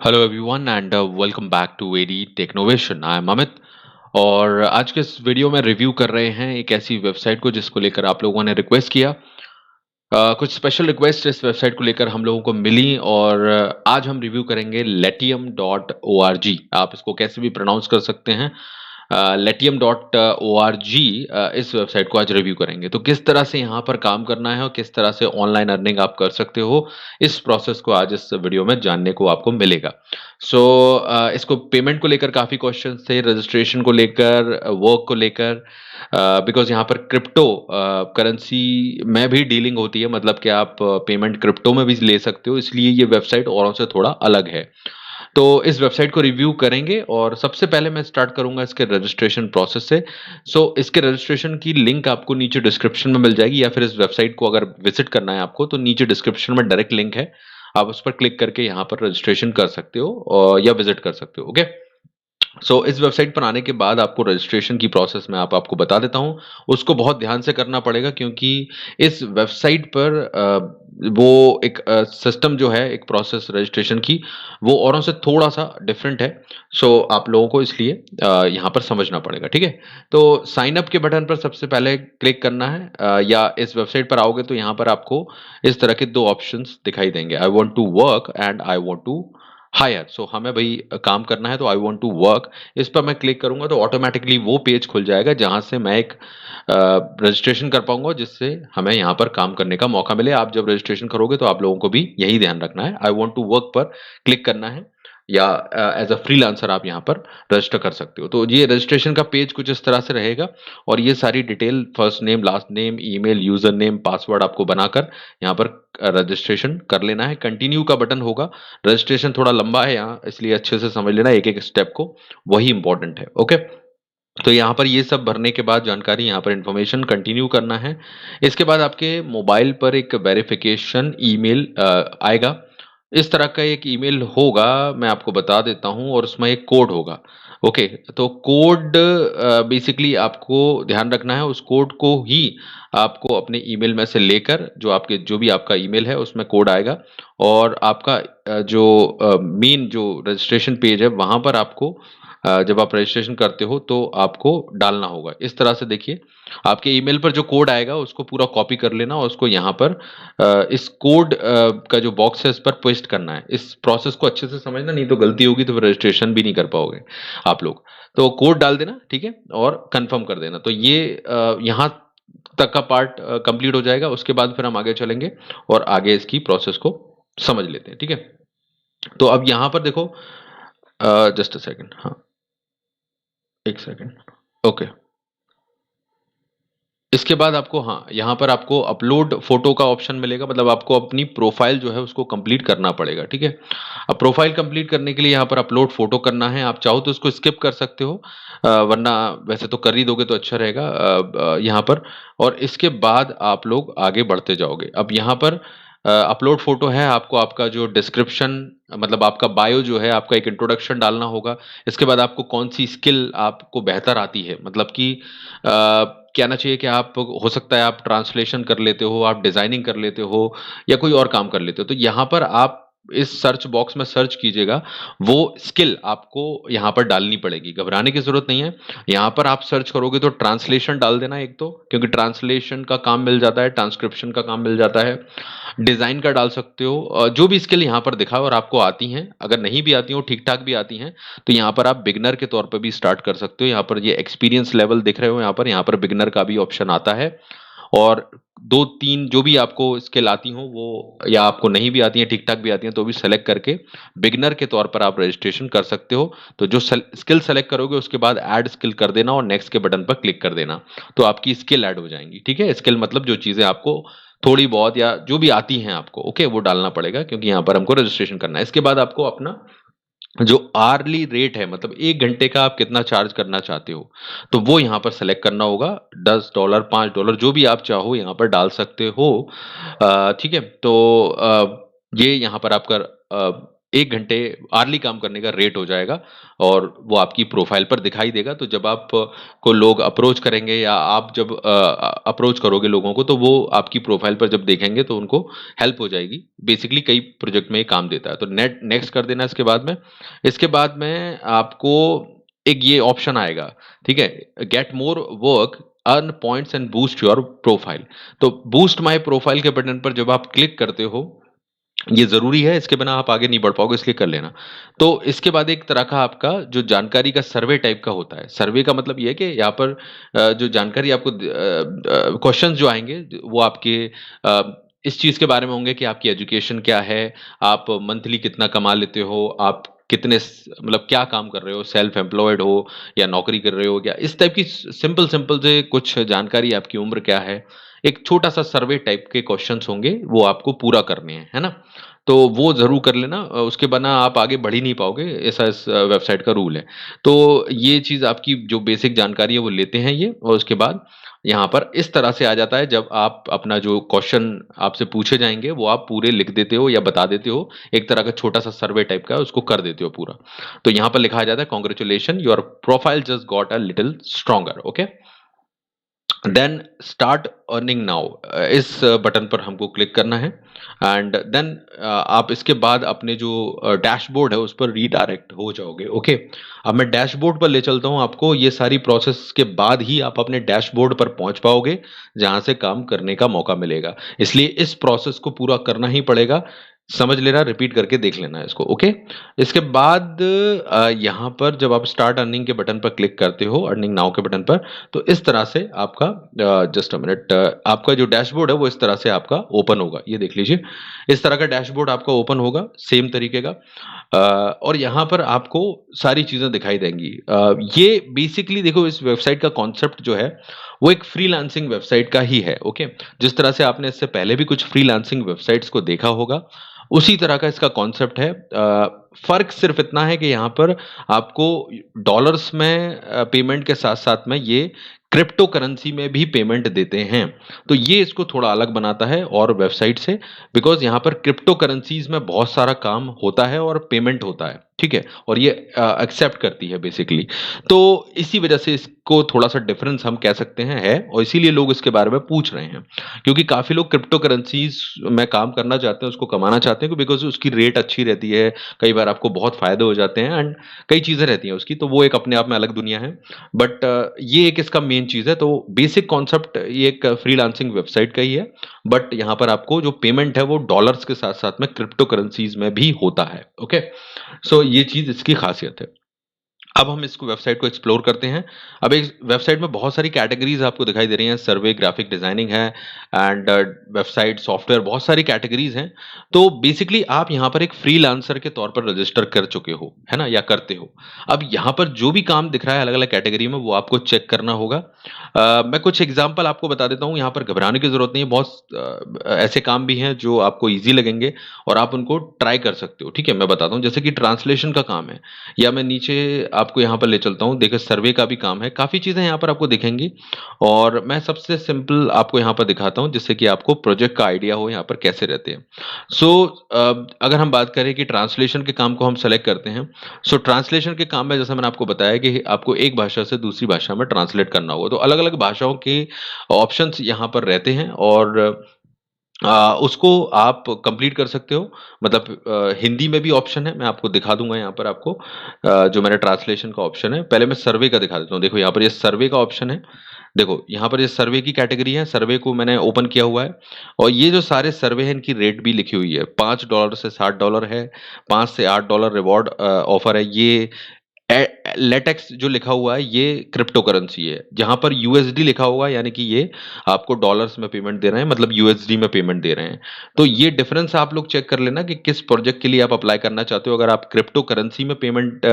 Hello everyone and welcome back to very technovation. I am Amit और आज के इस वीडियो में रिव्यू कर रहे हैं एक ऐसी वेबसाइट को जिसको लेकर आप लोगों ने रिक्वेस्ट किया। कुछ स्पेशल रिक्वेस्ट इस वेबसाइट को लेकर हम लोगों को मिली और आज हम रिव्यू करेंगे letium.org। आप इसको कैसे भी प्रोनाउंस कर सकते हैं। letium.org इस वेबसाइट को आज रिव्यू करेंगे। तो किस तरह से यहाँ पर काम करना है और किस तरह से ऑनलाइन अर्निंग आप कर सकते हो, इस प्रोसेस को आज इस वीडियो में जानने को आपको मिलेगा। सो इसको पेमेंट को लेकर काफ़ी क्वेश्चंस थे, रजिस्ट्रेशन को लेकर, वर्क को लेकर, बिकॉज यहाँ पर क्रिप्टो करेंसी में भी डीलिंग होती है, मतलब कि आप पेमेंट क्रिप्टो में भी ले सकते हो, इसलिए ये वेबसाइट औरों से थोड़ा अलग है। तो इस वेबसाइट को रिव्यू करेंगे और सबसे पहले मैं स्टार्ट करूंगा इसके रजिस्ट्रेशन प्रोसेस से। इसके रजिस्ट्रेशन की लिंक आपको नीचे डिस्क्रिप्शन में मिल जाएगी, या फिर इस वेबसाइट को अगर विजिट करना है आपको तो नीचे डिस्क्रिप्शन में डायरेक्ट लिंक है, आप उस पर क्लिक करके यहाँ पर रजिस्ट्रेशन कर सकते हो और या विजिट कर सकते हो। ओके, इस वेबसाइट पर आने के बाद आपको रजिस्ट्रेशन की प्रोसेस मैं आपको बता देता हूँ। उसको बहुत ध्यान से करना पड़ेगा क्योंकि इस वेबसाइट पर वो एक सिस्टम जो है, एक प्रोसेस रजिस्ट्रेशन की, वो औरों से थोड़ा सा डिफरेंट है। आप लोगों को इसलिए यहाँ पर समझना पड़ेगा, ठीक है। तो साइन अप के बटन पर सबसे पहले क्लिक करना है, या इस वेबसाइट पर आओगे तो यहाँ पर आपको इस तरह के दो ऑप्शंस दिखाई देंगे, I want to work and I want to hire. हमें भाई काम करना है तो आई वांट टू वर्क, इस पर मैं क्लिक करूंगा तो ऑटोमेटिकली वो पेज खुल जाएगा जहां से मैं एक रजिस्ट्रेशन कर पाऊंगा, जिससे हमें यहाँ पर काम करने का मौका मिले। आप जब रजिस्ट्रेशन करोगे तो आप लोगों को भी यही ध्यान रखना है, आई वांट टू वर्क पर क्लिक करना है, या एज अ फ्रीलांसर आप यहाँ पर रजिस्टर कर सकते हो। तो ये रजिस्ट्रेशन का पेज कुछ इस तरह से रहेगा और ये सारी detail, first name, last name, email, user name, password आपको बनाकर यहाँ पर रजिस्ट्रेशन कर लेना है। कंटिन्यू का बटन होगा। रजिस्ट्रेशन थोड़ा लंबा है यहाँ, इसलिए अच्छे से समझ लेना एक एक स्टेप को, वही इंपॉर्टेंट है। ओके, तो यहाँ पर ये सब भरने के बाद जानकारी, यहाँ पर इंफॉर्मेशन कंटिन्यू करना है। इसके बाद आपके मोबाइल पर एक वेरिफिकेशन ईमेल आएगा। इस तरह का एक ईमेल होगा, मैं आपको बता देता हूँ, और उसमें एक कोड होगा। ओके, तो कोड बेसिकली आपको ध्यान रखना है, उस कोड को ही आपको अपने ईमेल में से लेकर, जो भी आपका ईमेल है उसमें कोड आएगा, और आपका जो मेन जो रजिस्ट्रेशन पेज है वहां पर आपको जब आप रजिस्ट्रेशन करते हो तो आपको डालना होगा। इस तरह से देखिए, आपके ईमेल पर जो कोड आएगा उसको पूरा कॉपी कर लेना और उसको यहाँ पर इस कोड का जो बॉक्स है इस पर पेस्ट करना है। इस प्रोसेस को अच्छे से समझना, नहीं तो गलती होगी तो फिर रजिस्ट्रेशन भी नहीं कर पाओगे आप लोग। तो कोड डाल देना, ठीक है, और कंफर्म कर देना। तो ये यहाँ तक का पार्ट कंप्लीट हो जाएगा। उसके बाद फिर हम आगे चलेंगे और आगे इसकी प्रोसेस को समझ लेते हैं, ठीक है। तो अब यहाँ पर देखो, जस्ट अ सेकंड, हाँ, एक सेकंड। ओके, इसके बाद आपको, हाँ, यहाँ पर आपको अपलोड फोटो का ऑप्शन मिलेगा, मतलब आपको अपनी प्रोफाइल जो है उसको कंप्लीट करना पड़ेगा, ठीक है। अब प्रोफाइल कंप्लीट करने के लिए यहाँ पर अपलोड फोटो करना है। आप चाहो तो इसको स्किप कर सकते हो, वरना वैसे तो कर ही दोगे तो अच्छा रहेगा यहाँ पर। और इसके बाद आप लोग आगे बढ़ते जाओगे। अब यहाँ पर अपलोड फोटो है, आपको आपका जो डिस्क्रिप्शन, मतलब आपका बायो जो है, आपका एक इंट्रोडक्शन डालना होगा। इसके बाद आपको कौन सी स्किल आपको बेहतर आती है, मतलब कि कहना चाहिए कि आप, हो सकता है आप ट्रांसलेशन कर लेते हो, आप डिजाइनिंग कर लेते हो, या कोई और काम कर लेते हो। तो यहाँ पर आप इस सर्च बॉक्स में सर्च कीजिएगा, वो स्किल आपको यहाँ पर डालनी पड़ेगी। घबराने की जरूरत नहीं है। यहाँ पर आप सर्च करोगे तो ट्रांसलेशन डाल देना एक तो, क्योंकि ट्रांसलेशन का काम मिल जाता है, ट्रांसक्रिप्शन का काम मिल जाता है, डिजाइन का डाल सकते हो। जो भी स्किल यहाँ पर दिखा और आपको आती हैं, अगर नहीं भी आती हो, ठीक ठाक भी आती हैं, तो यहाँ पर आप बिगनर के तौर पर भी स्टार्ट कर सकते हो। यहाँ पर ये एक्सपीरियंस लेवल दिख रहे हो, यहाँ पर बिगनर का भी ऑप्शन आता है। और दो तीन जो भी आपको स्किल आती हो वो, या आपको नहीं भी आती हैं, ठीक ठाक भी आती हैं, तो भी सेलेक्ट करके बिगनर के तौर पर आप रजिस्ट्रेशन कर सकते हो। तो जो स्किल सेलेक्ट करोगे उसके बाद ऐड स्किल कर देना और नेक्स्ट के बटन पर क्लिक कर देना, तो आपकी स्किल ऐड हो जाएंगी, ठीक है। स्किल मतलब जो चीजें आपको थोड़ी बहुत या जो भी आती हैं आपको, ओके, वो डालना पड़ेगा, क्योंकि यहाँ पर हमको रजिस्ट्रेशन करना है। इसके बाद आपको अपना जो आर्ली रेट है, मतलब 1 घंटे का आप कितना चार्ज करना चाहते हो, तो वो यहाँ पर सेलेक्ट करना होगा। $10, $5, जो भी आप चाहो यहाँ पर डाल सकते हो, ठीक है। तो ये यहाँ पर आपका 1 घंटे अर्ली काम करने का रेट हो जाएगा और वो आपकी प्रोफ़ाइल पर दिखाई देगा। तो जब आप को लोग अप्रोच करेंगे या आप जब अप्रोच करोगे लोगों को, तो वो आपकी प्रोफ़ाइल पर जब देखेंगे तो उनको हेल्प हो जाएगी। बेसिकली कई प्रोजेक्ट में ये काम देता है। तो नेक्स्ट कर देना इसके बाद में। इसके बाद में आपको एक ये ऑप्शन आएगा, ठीक है? Get more work, earn points and boost your profile. तो बूस्ट माय प्रोफ़ाइल के बटन पर जब आप क्लिक करते हो, ये ज़रूरी है, इसके बिना आप आगे नहीं बढ़ पाओगे, इसलिए कर लेना। तो इसके बाद एक तरह का आपका जो जानकारी का सर्वे टाइप का होता है। सर्वे का मतलब ये है कि यहाँ पर जो जानकारी आपको क्वेश्चन्स जो आएँगे, वो आपके इस चीज़ के बारे में होंगे कि आपकी एजुकेशन क्या है, आप मंथली कितना कमा लेते हो, आप कितने मतलब क्या काम कर रहे हो, सेल्फ एम्प्लॉयड हो या नौकरी कर रहे हो, या इस टाइप की सिंपल सिंपल से कुछ जानकारी, आपकी उम्र क्या है, एक छोटा-सा सर्वे टाइप के क्वेश्चन्स होंगे, वो आपको पूरा करने हैं, है ना? तो वो ज़रूर कर लेना, उसके बिना आप आगे बढ़ ही नहीं पाओगे, ऐसा इस वेबसाइट का रूल है। तो ये चीज़ आपकी जो बेसिक जानकारी है वो लेते हैं ये, और उसके बाद यहाँ पर इस तरह से आ जाता है, जब आप अपना जो क्वेश्चन आपसे पूछे जाएँगे वो आप पूरे लिख देते हो या बता देते हो, एक तरह का छोटा-सा सर्वे टाइप का उसको कर देते हो पूरा। तो यहाँ पर लिखा आ जाता है, congratulation your profile just got a little stronger, okay? Then start earning now, इस बटन पर हमको क्लिक करना है एंड देन आप इसके बाद अपने जो डैशबोर्ड है उस पर रीडायरेक्ट हो जाओगे, ओके? अब मैं डैशबोर्ड पर ले चलता हूँ आपको। ये सारी प्रोसेस के बाद ही आप अपने डैशबोर्ड पर पहुंच पाओगे, जहां से काम करने का मौका मिलेगा। इसलिए इस प्रोसेस को पूरा करना ही पड़ेगा। समझ लेना, रिपीट करके देख लेना इसको, ओके? इसके बाद यहाँ पर जब आप स्टार्ट अर्निंग के बटन पर क्लिक करते हो, अर्निंग नाउ के बटन पर, तो इस तरह से आपका जस्ट अ मिनट, आपका जो डैशबोर्ड है वो इस तरह से आपका ओपन होगा। ये देख लीजिए, इस तरह का डैशबोर्ड आपका ओपन होगा सेम तरीके का। और यहाँ पर आपको सारी चीज़ें दिखाई देंगी। ये बेसिकली देखो, इस वेबसाइट का कॉन्सेप्ट जो है वो एक फ्रीलांसिंग वेबसाइट का ही है, ओके? जिस तरह से आपने इससे पहले भी कुछ फ्रीलांसिंग वेबसाइट्स को देखा होगा, उसी तरह का इसका कॉन्सेप्ट है। फ़र्क सिर्फ़ इतना है कि यहाँ पर आपको डॉलर्स में पेमेंट के साथ-साथ में ये क्रिप्टो करेंसी में भी पेमेंट देते हैं। तो ये इसको थोड़ा अलग बनाता है और वेबसाइट से, बिकॉज़ यहाँ पर क्रिप्टो करेंसीज़ में बहुत सारा काम होता है और पेमेंट होता है, ठीक है? और ये एक्सेप्ट करती है बेसिकली। तो इसी वजह से इसको थोड़ा-सा डिफरेंस हम कह सकते हैं है, और इसीलिए लोग इसके बारे में पूछ रहे हैं। क्योंकि काफ़ी लोग क्रिप्टो करेंसीज़ में काम करना चाहते हैं, उसको कमाना चाहते हैं, बिकॉज़ उसकी रेट अच्छी रहती है, कई बार आपको बहुत फ़ायदे हो जाते हैं एंड कई चीज़ें रहती हैं उसकी, तो वो एक अपने आप में अलग दुनिया है। बट ये एक इसका मेन चीज़ है। तो बेसिक कॉन्सेप्ट ये एक फ्रीलांसिंग वेबसाइट का ही है, बट यहाँ पर आपको जो पेमेंट है वो डॉलर्स के साथ-साथ में क्रिप्टो करेंसीज़ में भी होता है, ओके? सो ये चीज़ इसकी ख़ासियत है। अब हम इसको वेबसाइट को एक्सप्लोर करते हैं। अब इस वेबसाइट में बहुत सारी कैटेगरीज़ आपको दिखाई दे रही हैं, सर्वे, ग्राफिक डिज़ाइनिंग है एंड वेबसाइट, सॉफ्टवेयर, बहुत सारी कैटेगरीज़ हैं। तो बेसिकली आप यहाँ पर एक फ्रीलांसर के तौर पर रजिस्टर कर चुके हो, है ना? या करते हो। अब यहाँ पर जो भी काम दिख रहा है अलग-अलग कैटेगरी में, वो आपको चेक करना होगा। मैं कुछ एग्ज़ाम्पल आपको बता देता हूँ, यहाँ पर घबराने की ज़रूरत नहीं है। बहुत ऐसे काम भी हैं जो आपको ईज़ी लगेंगे और आप उनको ट्राई कर सकते हो, ठीक है? मैं बताता हूँ, जैसे कि ट्रांसलेशन का काम है, या मैं नीचे आपको यहाँ पर ले चलता हूँ। देखिए, सर्वे का भी काम है, काफ़ी चीज़ें यहाँ पर आपको दिखेंगी और मैं सबसे सिंपल आपको यहाँ पर दिखाता हूँ, जिससे कि आपको प्रोजेक्ट का आइडिया हो यहाँ पर कैसे रहते हैं। सो अगर हम बात करें कि ट्रांसलेशन के काम को हम सेलेक्ट करते हैं, सो ट्रांसलेशन के काम में जैसा मैंने आपको बताया कि आपको एक भाषा से दूसरी भाषा में ट्रांसलेट करना होगा, तो अलग-अलग भाषाओं के ऑप्शंस यहाँ पर रहते हैं और उसको आप कंप्लीट कर सकते हो। मतलब हिंदी में भी ऑप्शन है, मैं आपको दिखा दूँगा यहाँ पर आपको जो मैंने ट्रांसलेशन का ऑप्शन है। पहले मैं सर्वे का दिखा देता हूँ। देखो, यहाँ पर ये सर्वे का ऑप्शन है। देखो, यहाँ पर ये सर्वे की कैटेगरी है, सर्वे को मैंने ओपन किया हुआ है और ये जो सारे सर्वे हैं इनकी रेट भी लिखी हुई है। $5 से $60 है, 5 से $8 रिवॉर्ड ऑफर है। ये लेटेक्स जो लिखा हुआ है ये क्रिप्टो करेंसी है। जहाँ पर यूएसडी लिखा होगा, यानी कि ये आपको डॉलर्स में पेमेंट दे रहे हैं, मतलब यूएसडी में पेमेंट दे रहे हैं। तो ये डिफरेंस आप लोग चेक कर लेना कि किस प्रोजेक्ट के लिए आप अप्लाई करना चाहते हो। अगर आप क्रिप्टो करेंसी में पेमेंट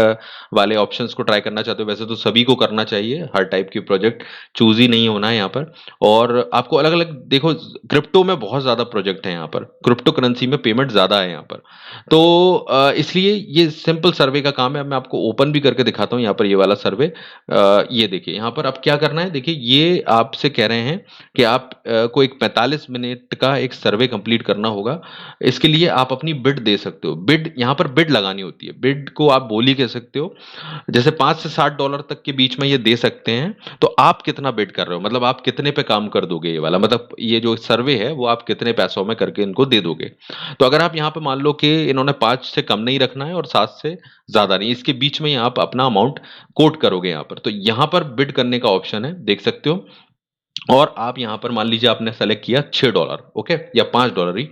वाले ऑप्शंस को ट्राई करना चाहते हो, वैसे तो सभी को करना चाहिए, हर टाइप की प्रोजेक्ट चूज़ ही नहीं होना है यहाँ पर। और आपको अलग-अलग देखो, क्रिप्टो में बहुत ज़्यादा प्रोजेक्ट हैं यहाँ पर, क्रिप्टो करेंसी में पेमेंट ज़्यादा है यहाँ पर। तो इसलिए ये सिंपल सर्वे का काम है। अब मैं आपको ओपन भी करके दिखाता दिखाता हूँ यहाँ पर ये वाला सर्वे। ये देखिए यहाँ पर अब क्या करना है, देखिए ये आपसे कह रहे हैं कि आप को एक 45 मिनट का एक सर्वे कंप्लीट करना होगा। इसके लिए आप अपनी बिड दे सकते हो। बिड यहाँ पर बिड लगानी होती है। बिड को आप बोली कह सकते हो। जैसे 5 से $60 तक के बीच में ये दे सकते हैं। तो आप कितना बिड कर रहे हो, मतलब आप कितने पे काम कर दोगे, ये वाला मतलब ये जो सर्वे है वो आप कितने पैसों में करके इनको दे दोगे। तो अगर आप यहाँ पे मान लो कि इन्होंने 5 से कम नहीं रखना है और 7 से ज्यादा नहीं, इसके बीच में आप अपना अमाउंट कोट करोगे यहाँ पर। तो यहाँ पर बिड करने का ऑप्शन है, देख सकते हो। और आप यहाँ पर मान लीजिए आपने सेलेक्ट किया $6, ओके, या $5 ही।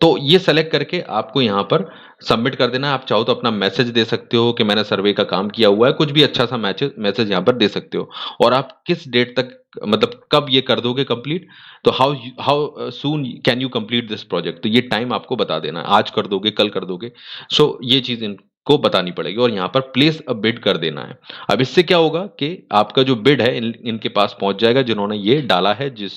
तो ये सेलेक्ट करके आपको यहाँ पर सबमिट कर देना है। आप चाहो तो अपना मैसेज दे सकते हो कि मैंने सर्वे का काम किया हुआ है, कुछ भी अच्छा सा मैसेज मैसेज यहाँ पर दे सकते हो। और आप किस डेट तक, मतलब कब ये कर दोगे कंप्लीट, तो how how soon can you complete this project, तो ये टाइम आपको बता देना है, आज कर दोगे, कल कर दोगे। सो ये चीज इनको बतानी पड़ेगी और यहाँ पर प्लेस अ बिड कर देना है। अब इससे क्या होगा कि आपका जो बिड है इनके पास पहुंच जाएगा जिन्होंने ये डाला है, जिस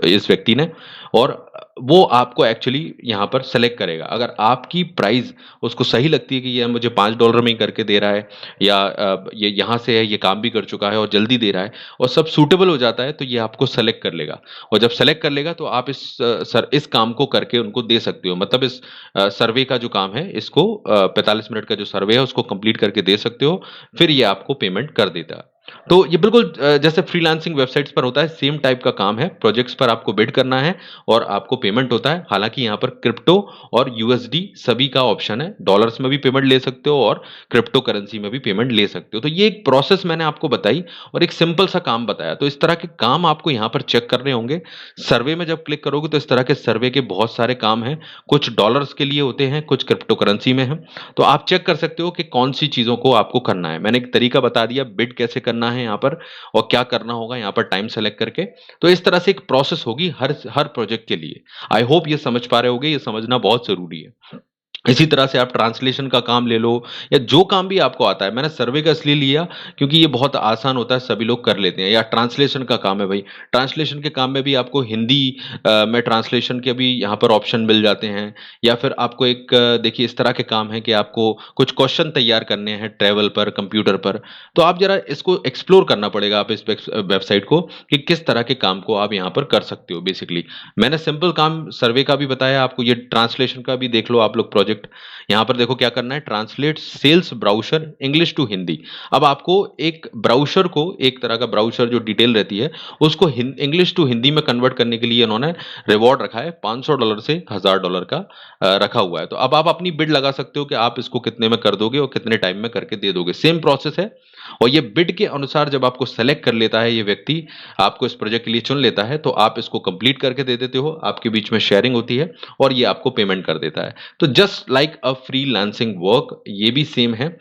इस व्यक्ति ने। और वो आपको एक्चुअली यहाँ पर सेलेक्ट करेगा। अगर आपकी प्राइस उसको सही लगती है कि ये मुझे $5 में ही करके दे रहा है, या ये यहाँ से है, ये काम भी कर चुका है और जल्दी दे रहा है और सब सूटेबल हो जाता है, तो ये आपको सेलेक्ट कर लेगा। और जब सेलेक्ट कर लेगा तो आप इस काम को करके उनको दे सकते हो। मतलब इस सर्वे का जो काम है इसको 45 मिनट का जो सर्वे है उसको कंप्लीट करके दे सकते हो। फिर ये आपको पेमेंट कर देता है। तो ये बिल्कुल जैसे फ्रीलांसिंग वेबसाइट्स पर होता है, सेम टाइप का काम है। प्रोजेक्ट्स पर आपको बिड करना है और आपको पेमेंट होता है। हालांकि यहाँ पर क्रिप्टो और यूएसडी सभी का ऑप्शन है। डॉलर्स में भी पेमेंट ले सकते हो और क्रिप्टो करेंसी में भी पेमेंट ले सकते हो। तो ये एक प्रोसेस मैंने आपको बताई और एक सिंपल सा काम बताया। तो इस तरह के काम आपको यहाँ पर चेक करने होंगे। सर्वे में जब क्लिक करोगे तो इस तरह के सर्वे के बहुत सारे काम हैं। कुछ डॉलर्स के लिए होते हैं, कुछ क्रिप्टो करेंसी में है। तो आप चेक कर सकते हो कि कौन सी चीजों को आपको करना है। मैंने एक तरीका बता दिया बिड कैसे करना है यहाँ पर और क्या करना होगा यहाँ पर टाइम सेलेक्ट करके। तो इस तरह से एक प्रोसेस होगी हर हर प्रोजेक्ट के लिए। आई होप ये समझ पा रहे होगे, ये समझना बहुत जरूरी है। इसी तरह से आप ट्रांसलेशन का काम ले लो या जो काम भी आपको आता है। मैंने सर्वे का इसलिए लिया क्योंकि ये बहुत आसान होता है, सभी लोग कर लेते हैं। या ट्रांसलेशन का काम है भाई, ट्रांसलेशन के काम में भी आपको हिंदी में ट्रांसलेशन के भी यहाँ पर ऑप्शन मिल जाते हैं। या फिर आपको एक देखिए इस तरह के काम है कि आपको कुछ क्वेश्चन तैयार करने हैं ट्रेवल पर, कंप्यूटर पर। तो आप जरा इसको एक्सप्लोर करना पड़ेगा आप इस वेबसाइट को कि किस तरह के काम को आप यहाँ पर कर सकते हो। बेसिकली मैंने सिंपल काम सर्वे का भी बताया आपको, ये ट्रांसलेशन का भी देख लो आप लोग प्रोजेक्ट। यहां पर देखो क्या करना है, translate sales browser English to Hindi. अब आपको एक ब्राउजर को, एक तरह का ब्राउजर जो डिटेल रहती है उसको इंग्लिश टू हिंदी में कन्वर्ट करने के लिए इन्होंने रिवॉर्ड रखा है $500 से $1000 का रखा हुआ है। तो अब आप अपनी बिड लगा सकते हो कि आप इसको कितने में कर दोगे और कितने टाइम में करके दे दोगे। सेम प्रोसेस है। और ये बिड के अनुसार जब आपको सेलेक्ट कर लेता है ये व्यक्ति, आपको इस प्रोजेक्ट के लिए चुन लेता है, तो आप इसको कंप्लीट करके दे देते हो। आपके बीच में शेयरिंग होती है और ये आपको पेमेंट कर देता है। तो just like a freelancing work ये भी सेम है।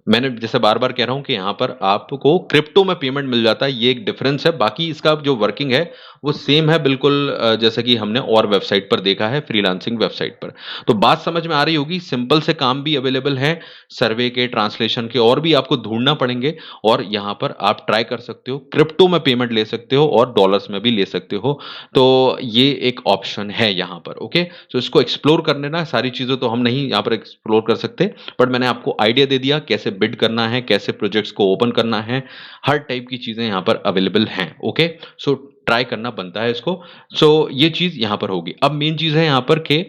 मैंने जैसे बार बार कह रहा हूं कि यहाँ पर आपको क्रिप्टो में पेमेंट मिल जाता है, ये एक डिफरेंस है। बाकी इसका जो वर्किंग है वो सेम है बिल्कुल, जैसे कि हमने और वेबसाइट पर देखा है, फ्रीलांसिंग वेबसाइट पर। तो बात समझ में आ रही होगी। सिंपल से काम भी अवेलेबल है, सर्वे के, ट्रांसलेशन के, और भी आपको ढूंढना पड़ेंगे। और यहाँ पर आप ट्राई कर सकते हो, क्रिप्टो में पेमेंट ले सकते हो और डॉलर्स में भी ले सकते हो। तो ये एक ऑप्शन है यहाँ पर। ओके, तो इसको एक्सप्लोर करने ना, सारी चीजें तो हम नहीं यहाँ पर एक्सप्लोर कर सकते, बट मैंने आपको आइडिया दे दिया कैसे बिड करना है, कैसे प्रोजेक्ट्स को ओपन करना है। हर टाइप की चीजें यहाँ पर अवेलेबल हैं। ओके, सो ट्राई करना बनता है इसको। सो ये चीज यहाँ पर होगी। अब मेन चीज है यहाँ पर कि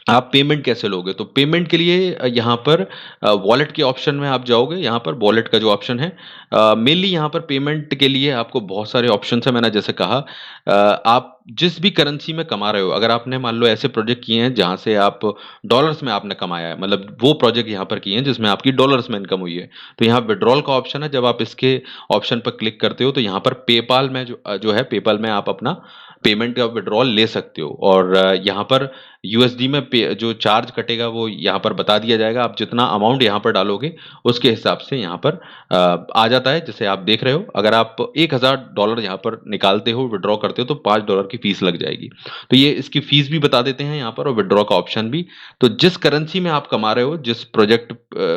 आप पेमेंट कैसे लोगे। तो पेमेंट के लिए यहाँ पर वॉलेट के ऑप्शन में आप जाओगे। यहाँ पर वॉलेट का जो ऑप्शन है, मेनली यहाँ पर पेमेंट के लिए आपको बहुत सारे ऑप्शन है। मैंने जैसे कहा, आप जिस भी करेंसी में कमा रहे हो, अगर आपने मान लो ऐसे प्रोजेक्ट किए हैं जहां से आप डॉलर्स में आपने कमाया है, मतलब वो प्रोजेक्ट यहाँ पर किए हैं जिसमें आपकी डॉलर्स में इनकम हुई है, तो यहाँ विड्रॉल का ऑप्शन है। जब आप इसके ऑप्शन पर क्लिक करते हो तो यहाँ पर पेपाल में जो है, पेपाल में आप अपना पेमेंट का विड्रॉल ले सकते हो। और यहाँ पर यूएसडी में जो चार्ज कटेगा वो यहाँ पर बता दिया जाएगा। आप जितना अमाउंट यहाँ पर डालोगे उसके हिसाब से यहाँ पर आ जाता है। जैसे आप देख रहे हो, अगर आप $1000 यहाँ पर निकालते हो, विड्रॉ करते हो, तो $5 की फीस लग जाएगी। तो ये इसकी फीस भी बता देते हैं यहाँ पर, और विड्रॉ का ऑप्शन भी। तो जिस करेंसी में आप कमा रहे हो, जिस प्रोजेक्ट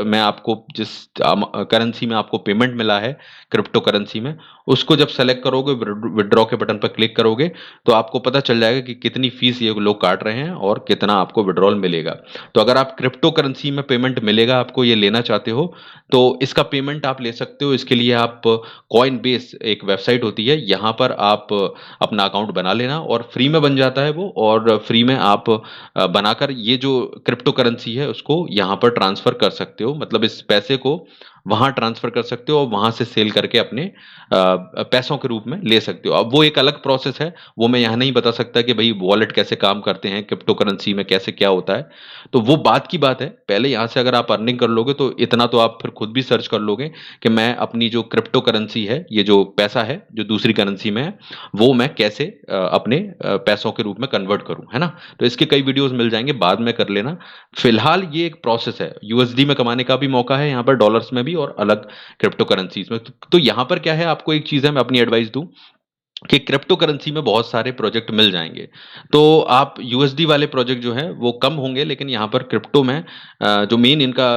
में आपको, जिस करेंसी में आपको पेमेंट मिला है, क्रिप्टो करेंसी में, उसको जब सेलेक्ट करोगे, विड्रॉ के बटन पर क्लिक करोगे, तो आपको पता चल जाएगा कि कितनी फीस ये लोग काट रहे हैं और और कितना आपको विड्रॉल मिलेगा। तो अगर आप क्रिप्टो करेंसी में पेमेंट मिलेगा आपको ये लेना चाहते हो, तो इसका पेमेंट आप ले सकते हो। इसके लिए आप कॉइनबेस एक वेबसाइट होती है, यहाँ पर आप अपना अकाउंट बना लेना और फ्री में बन जाता है वो, और फ्री में आप बनाकर ये जो क्रिप्टो करेंसी है उसको यहाँ पर ट्रांसफर कर सकते हो। मतलब इस पैसे को वहां ट्रांसफर कर सकते हो और वहां से सेल करके अपने पैसों के रूप में ले सकते हो। अब वो एक अलग प्रोसेस है, वो मैं यहाँ नहीं बता सकता कि भाई वॉलेट कैसे काम करते हैं, क्रिप्टो करेंसी में कैसे क्या होता है। तो वो बात की बात है। पहले यहाँ से अगर आप अर्निंग कर लोगे तो इतना तो आप फिर खुद भी सर्च कर लोगे कि मैं अपनी जो क्रिप्टो करेंसी है, ये जो पैसा है जो दूसरी करेंसी में है, वो मैं कैसे अपने पैसों के रूप में कन्वर्ट करूं, है ना। तो इसके कई वीडियोस मिल जाएंगे, बाद में कर लेना। फिलहाल ये एक प्रोसेस है, यूएसडी में कमाने का भी मौका है यहाँ पर, डॉलर्स में भी और अलग क्रिप्टो करेंसीज में। तो यहाँ पर क्या है, आपको एक चीज है, मैं अपनी एडवाइस दूं कि क्रिप्टो करेंसी में बहुत सारे प्रोजेक्ट मिल जाएंगे। तो आप यूएसडी वाले प्रोजेक्ट जो है वो कम होंगे, लेकिन यहाँ पर क्रिप्टो में जो मेन इनका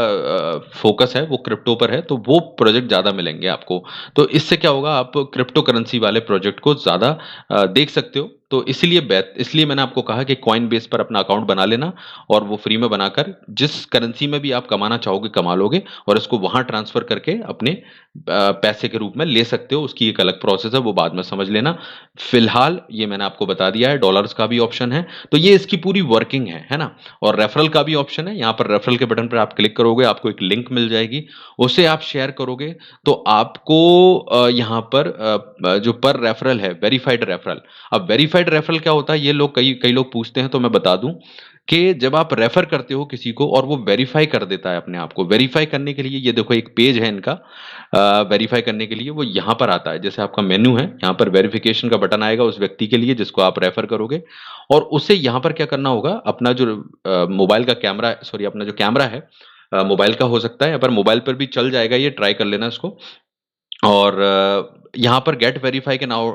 फोकस है वो क्रिप्टो पर है, तो वो प्रोजेक्ट ज़्यादा मिलेंगे आपको। तो इससे क्या होगा, आप क्रिप्टो करेंसी वाले प्रोजेक्ट को ज़्यादा देख सकते हो। तो इसलिए मैंने आपको कहा कि कॉइन बेस पर अपना अकाउंट बना लेना, और वो फ्री में बनाकर जिस करेंसी में भी आप कमाना चाहोगे कमा लोगे, और इसको वहां ट्रांसफर करके अपने पैसे के रूप में ले सकते हो। उसकी एक अलग प्रोसेस है, वो बाद में समझ लेना। फिलहाल ये मैंने आपको बता दिया है, डॉलर्स का भी ऑप्शन है, तो ये इसकी पूरी वर्किंग है ना। और रेफरल का भी ऑप्शन है, यहाँ पर रेफरल के बटन पर आप क्लिक करोगे, आपको एक लिंक मिल जाएगी, उसे आप शेयर करोगे तो आपको यहाँ पर जो पर रेफरल है, वेरीफाइड रेफरल। अब वेरीफाइड रेफरल क्या होता है, ये लोग कई कई लोग पूछते हैं, तो मैं बता दूं कि जब आप रेफर करते हो किसी को और वो वेरीफाई कर देता है अपने आप को, वेरीफाई करने के लिए ये देखो एक पेज है इनका, वेरीफाई करने के लिए वो यहाँ पर आता है। जैसे आपका मेन्यू है, यहाँ पर वेरिफिकेशन का बटन आएगा उस व्यक्ति के लिए जिसको आप रेफर करोगे, और उसे यहाँ पर क्या करना होगा, अपना जो मोबाइल का कैमरा, सॉरी अपना जो कैमरा है, मोबाइल का हो सकता है, या पर मोबाइल पर भी चल जाएगा, ये ट्राई कर लेना इसको। और यहाँ पर गेट वेरीफाई के नाउ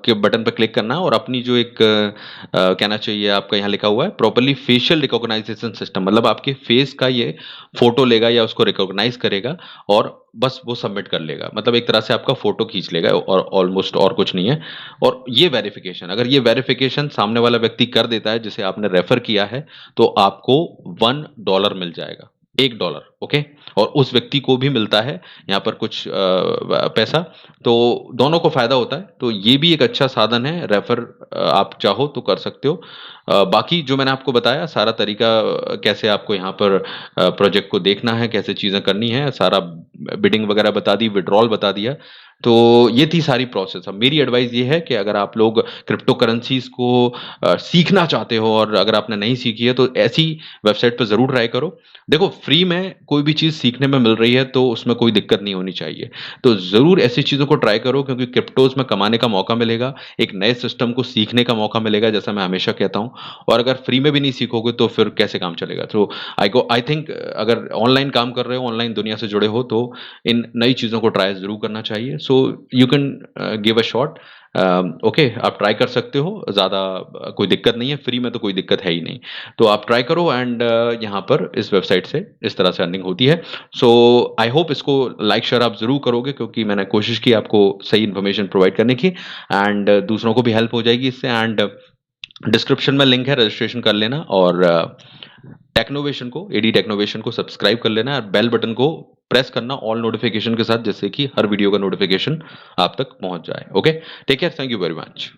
के बटन पर क्लिक करना है, और अपनी जो एक कहना चाहिए, आपका यहाँ लिखा हुआ है प्रॉपरली फेशियल रिकॉग्नाइजेशन सिस्टम, मतलब आपके फेस का ये फोटो लेगा या उसको रिकॉग्नाइज करेगा और बस वो सबमिट कर लेगा। मतलब एक तरह से आपका फोटो खींच लेगा, और ऑलमोस्ट और कुछ नहीं है। और ये वेरिफिकेशन, अगर ये वेरिफिकेशन सामने वाला व्यक्ति कर देता है जिसे आपने रेफर किया है, तो आपको $1 मिल जाएगा, $1, ओके। और उस व्यक्ति को भी मिलता है यहाँ पर कुछ पैसा, तो दोनों को फायदा होता है। तो ये भी एक अच्छा साधन है, रेफर आप चाहो तो कर सकते हो। बाकी जो मैंने आपको बताया सारा तरीका, कैसे आपको यहाँ पर प्रोजेक्ट को देखना है, कैसे चीज़ें करनी है, सारा बिडिंग वगैरह बता दी, विड्रॉल बता दिया। तो ये थी सारी प्रोसेस। अब मेरी एडवाइस ये है कि अगर आप लोग क्रिप्टो करेंसीज को सीखना चाहते हो, और अगर आपने नहीं सीखी है तो ऐसी वेबसाइट पर ज़रूर ट्राई करो। देखो, फ्री में कोई भी चीज़ सीखने में मिल रही है तो उसमें कोई दिक्कत नहीं होनी चाहिए। तो ज़रूर ऐसी चीज़ों को ट्राई करो, क्योंकि क्रिप्टोज़ में कमाने का मौका मिलेगा, एक नए सिस्टम को सीखने का मौका मिलेगा, जैसा मैं हमेशा कहता हूँ। और अगर फ्री में भी नहीं सीखोगे तो फिर कैसे काम चलेगा। तो आई थिंक अगर ऑनलाइन काम कर रहे हो, ऑनलाइन दुनिया से जुड़े हो, तो इन नई चीज़ों को ट्राई ज़रूर करना चाहिए। So you can give a shot. Okay, आप ट्राई कर सकते हो, ज़्यादा कोई दिक्कत नहीं है, फ्री में तो कोई दिक्कत है ही नहीं। तो आप ट्राई करो, एंड यहाँ पर इस वेबसाइट से इस तरह से अर्निंग होती है। सो आई होप इसको लाइक शेयर आप ज़रूर करोगे, क्योंकि मैंने कोशिश की आपको सही इन्फॉर्मेशन प्रोवाइड करने की, एंड दूसरों को भी हेल्प हो जाएगी इससे। एंड डिस्क्रिप्शन में लिंक है, रजिस्ट्रेशन कर लेना, और टेक्नोवेशन को, एडी टेक्नोवेशन को सब्सक्राइब कर लेना, और बेल बटन को प्रेस करना ऑल नोटिफिकेशन के साथ, जिससे कि हर वीडियो का नोटिफिकेशन आप तक पहुंच जाए। Okay, take care, thank you very much.